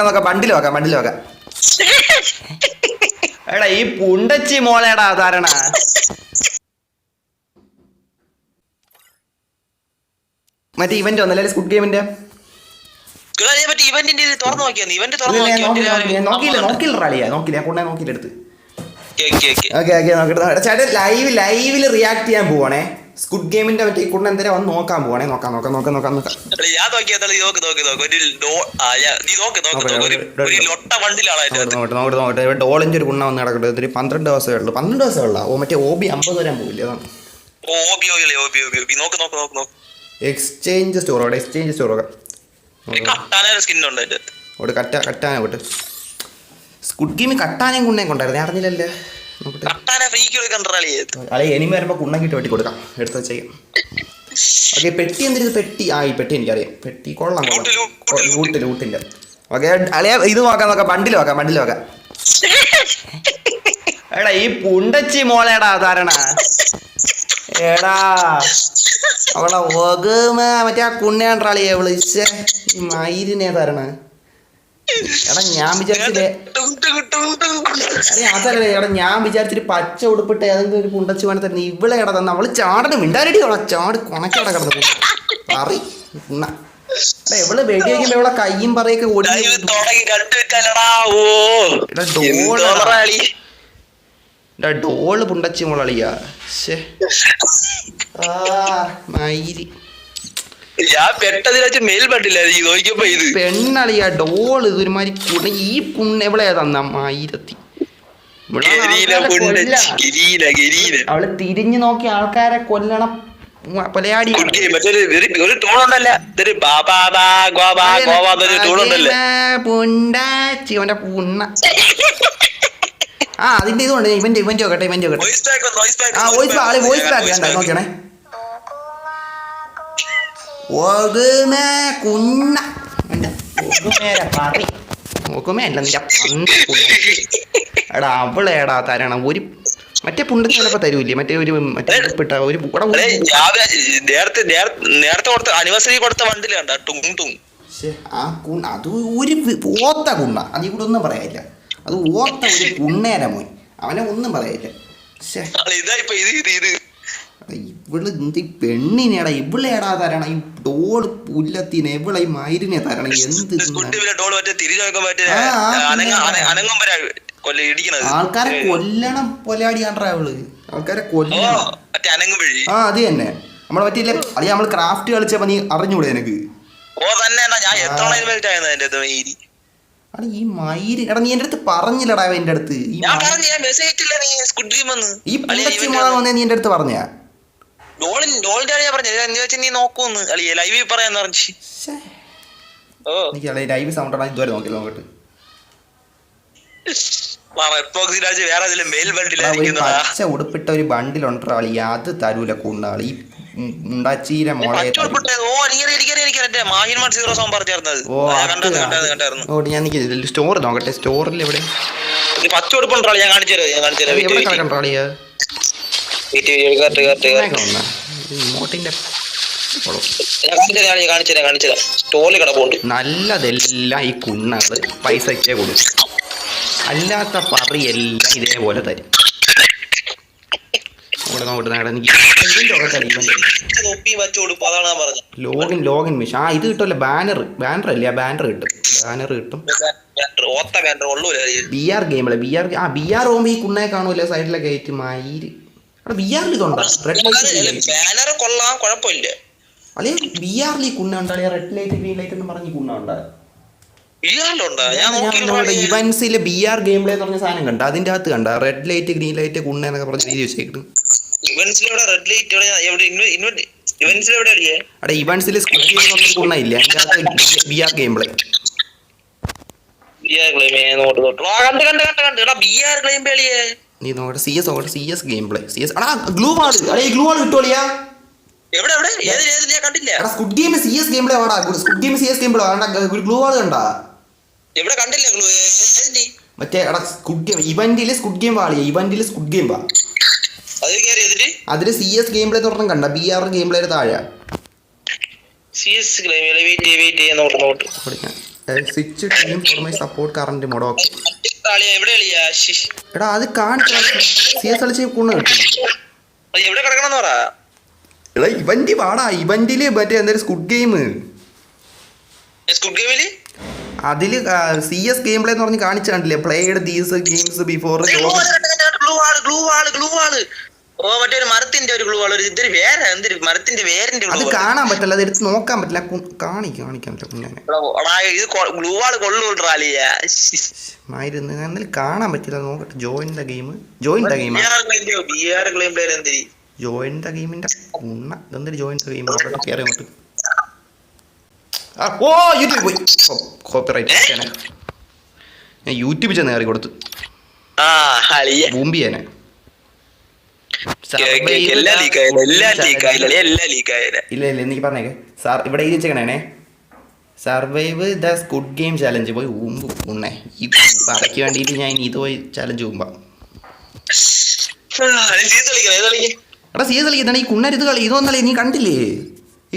നോക്കാം ബണ്ടിൽ നോക്കാം. എടാ ഈ പുണ്ടച്ചി മോളേടാ ധാരണ. മറ്റേ ഇവന്റ് ഒന്നല്ലേ സ്കുഡ് ഗെയിമിന്റെ നോക്കിയില്ല എടുത്ത്. ചേട്ടൻ ലൈവില് റിയാക്ട് ചെയ്യാൻ പോവാണേ. സ്കുഡ് ഗെയിമിന്റെ മറ്റേ കുണ്ണ എന്തേലും വന്ന് നോക്കാൻ പോവാണേ. നോക്കാം. ഡോളിന്റെ ഒരു കുണ്ണ വന്ന് കിടക്കട്ടെ. ഒരു 12 ദിവസമേ ഉള്ളൂ. 12 ദിവസമേ ഉള്ളൂ. ഓ മറ്റേ OB 50 വരാൻ പോവില്ല. എക്സ്ചേഞ്ച് സ്റ്റോർ കട്ടാന വിട്ട്. സ്കുഡ് ഗെയിം കട്ടാനയും കുണ്ണയും കൊണ്ടായിരുന്നു. അറിഞ്ഞില്ലല്ലേ. ഇനി വരുമ്പോ കുണ്ണക്കിട്ട് വെട്ടി കൊടുക്കാം. എടുത്ത് വെച്ചേക്കാം. ഓക്കെ പെട്ടി എന്തിനു പെട്ടി. ഈ പെട്ടി എനിക്കറിയാം. പെട്ടി കൊള്ളാം. ലൂട്ടില്ല. ഓക്കെ അളിയ ഇത് നോക്കാം ബണ്ടിൽ നോക്കാം. എടാ ഈ പുണ്ടച്ചി മോളേടാ ധാരണ. എടാ അവളെ മറ്റേ ആ കുണ്ണയാണ്ടാളിയെ വിളിച്ച ഈ മയിരിനെ ധാരണ. എടാ ഞാൻ വിചാരിച്ചില്ലേ അതല്ലേ. എടാ ഞാൻ വിചാരിച്ചിട്ട് പച്ച ഉടുപ്പിട്ട് ഏതെങ്കിലും ഒരു പുണ്ടച്ച് വേണം തരുന്ന ഇവളെ ഇട തന്നെ. അവള് ചാടന് മിണ്ടാരടി. ചാട് കൊണക്കട കിടന്നു പറി കുണ്ണ. എടാ ഇവള് വെടി വയ്ക്കുമ്പോ ഇവളെ കയ്യും പറയൊക്കെ ഓടി. ഡോള് പുണ്ടച്ചി മോളിയാ. മയിരി പെണ്ണളിയാ ഡോള്. ഇതൊരുമാതിരി കുണ. ഈ പുണ്ണ എവിടെ തന്ന മയിരത്തി. അവള് തിരിഞ്ഞു നോക്കി ആൾക്കാരെ കൊല്ലണം. കൊലയാടി പുണ്ടാച്ചി അവന്റെ പുണ്ണ. അതിന്റെ ഇതുകൊണ്ട് ഇവന്റ് നോക്കട്ടെ. വോയിസ് ബാക്ക് നോക്കണേ. കുണ്ണ എടാ അവളേടാ തരണം. ഒരു മറ്റേ പുണ്ടച്ച് ചിലപ്പോ തരൂല്ലേ. മറ്റേ ഒരു നേരത്തെ ആനിവേഴ്സറി കൊടുത്ത വണ്ടില് കണ്ട അത് ഒരു ഓത്ത കുണ്ണ. അതിൽ കൂടെ ഒന്നും പറയാനില്ല. അത് ഓത്ത ഒരു കുണ്ണേര മോൻ. അവനെ ഒന്നും പറയാനില്ല. ഇവള് എന്ത് പെണ്ണിനെടാ ഇവളേടാ തരണം. ഈ ഡോള് പുല്ലത്തിനെ ഇവളെ ഈ മയിരിനെ തരണം. എന്ത് ആൾക്കാരെ കൊല്ലണം. പൊലാടി കണ്ടാ ഇവള് ആൾക്കാരെ കൊല്ലണം. അത് തന്നെ നമ്മളെ പറ്റിയില്ലേ. അത് നമ്മള് ക്രാഫ്റ്റ് കളിച്ചപ്പോ നീ അറിഞ്ഞൂടെ എനിക്ക്. അത് ഈ മയിര് എടാ നീ എന്റെ അടുത്ത് പറഞ്ഞില്ലടാ. എന്റെ അടുത്ത് ഈ പുണ്ടച്ചി മോള വന്നേ നീ എന്റെ അടുത്ത് പറഞ്ഞാ. ലൈവ് സൗണ്ട് ഇതുവരെ നോക്കട്ടെ. പച്ച ഉടുപ്പിട്ട ഒരു ബണ്ടിലുണ്ടോ അളി. അത് തരൂല കുണ്ണാളി. ഈ ഉണ്ടാച്ചീര മോളെ. ഞാൻ സ്റ്റോർ നോക്കട്ടെ. സ്റ്റോറിൽ എവിടെ നല്ലതെല്ലാം ഈ കുണ്ണകള് പൈസക്കേ കൊടുക്കും. അല്ലാത്ത പറയെല്ലാം ഇതേപോലെ തരും. Login mission. ഇത് കിട്ടുമല്ലോ. ബാനർ അല്ലേ. ബാനർ കിട്ടും. BR ഗെയിമല്ലേ. BR പോകുമ്പോ ഈ കുണ്ണയെ കാണൂല്ലേ സൈഡിലെ ഗേറ്റ് മയിര്. BRൽ ഇതുണ്ടോ റെഡ് ലൈറ്റ് അല്ലെ. BRൽ ഈ കുണ്ണ ഉണ്ടാ. റെഡ് ലൈറ്റ് ഗ്രീൻ ലൈറ്റ് എന്ന് പറഞ്ഞ കുണ്ണ ഉണ്ടാ. ഇവന്റ്സിൽ BR ഗെയിം പ്ലേ എന്ന് പറഞ്ഞ സാധനം കണ്ട. അതിന്റെ അകത്ത് കണ്ട റെഡ് ലൈറ്റ് ഗ്രീൻ ലൈറ്റ് കുണ്ണ എന്നൊക്കെ പറഞ്ഞ രീതി വെച്ചേക്കുന്നു. അവിടെ ഇവന്റ്സിൽ കുണ്ണ ഇല്ല. അതിന്റെ അകത്ത് BR ഗെയിം പ്ലേ. നീ നോക്കട്ടെ. CS game play. Glue wall കിട്ടുമോളിയാ. Squad game CS game play ആടാ. Squad game CS game play glue wall കണ്ടാ. മറ്റേ എടാ സ്കുഡ് ഗെയിം ഇവന്റില് സ്കുഡ് ഗെയിം വാളിയ. ഇവന്റില് സ്കുഡ് ഗെയിം വാ. അതില് CS ഗെയിം പ്ലേ തുറന്നും കണ്ട. BR ഗെയിം പ്ലേ താഴെ switch team for my support current mode. Okay എവിടെ കളിയാ? എടാ അത് കാണിച്ചാൽ CS കളിച്ച് കുണ്ണ കിട്ടും. എവിടെ കിടക്കണം പറ. എടാ ഇവന്റ് വാടാ, ഇവന്റില് മറ്റേ എന്തായാലും സ്കുഡ് ഗെയിം, സ്കുഡ് ഗെയിമില് അതില് CS ഗെയിം പ്ലേ എന്ന് പറഞ്ഞ് കാണിച്ചു കണ്ടില്ലേ? Played these games before. ഓ മറ്റേ ഒരു മരത്തിന്റെ ഒരു ഗ്ലൂ ആൾ, ഇതൊരു വേറെ എന്തൊരു മരത്തിന്റെ വേരിന്റെ അത് കാണാൻ പറ്റില്ല, അത് എടുത്ത് നോക്കാൻ പറ്റില്ല, കാണിക്കാൻ പറ്റില്ല. ഇത് ഗ്ലൂ ആൾ കൊള്ളുകൊണ്ടിരാലിയാ എന്നാലും കാണാൻ പറ്റില്ല. നോക്കട്ടെ. Join the game, join the game, join the ഗെയിമിന്റെ ഉണ്ണ ഇതെന്തൊരു ജോയിൻ ദ ഗെയിം. കയറി അങ്ങോട്ട്. ഓ യൂട്യൂബ് പോയി. കോപ്പിറൈറ്റ് ഞാൻ യൂട്യൂബ് ചെന്ന് കയറി കൊടുത്തു ബൂമ്പിയാനെ. ഇല്ല എനിക്ക് പറഞ്ഞേക്കെ സാർ ഇവിടെ എഴുതി വെച്ചേക്കണേ, survive the squad game challenge. പോയി ഊമ്പ് ഉണ്ണേ, ഈ പറയ്ക്ക് വേണ്ടിയിട്ട് ഞാൻ ഇത് പോയി ചാലഞ്ച് ഊമ്പാ. എടാ CS കളിക്കുന്നതാണ് ഈ കുണ്ണര്. ഇത് കളി ഇതൊന്നല്ലേ നീ കണ്ടില്ലേ? ഈ